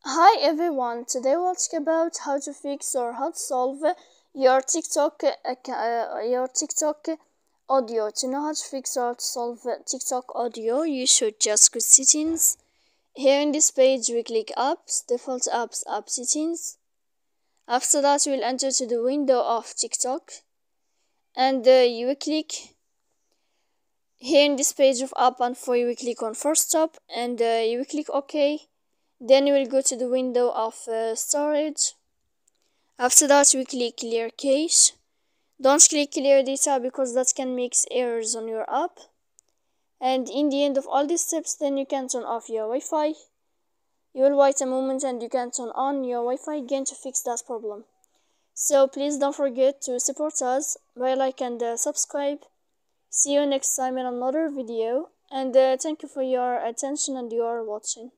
Hi everyone, today we'll talk about how to fix or how to solve your TikTok audio. To know how to fix or to solve TikTok audio, you should just go settings. Here in this page we click apps, default apps, app settings. After that we'll enter to the window of TikTok and you will click here in this page of app and for you will click on first stop and you will click OK. Then you will go to the window of storage. After that we click clear cache. Don't click clear data because that can make errors on your app. And in the end of all these steps, then you can turn off your Wi-Fi. You will wait a moment and you can turn on your Wi-Fi again to fix that problem. So please don't forget to support us by like and subscribe. See you next time in another video, and thank you for your attention and your watching.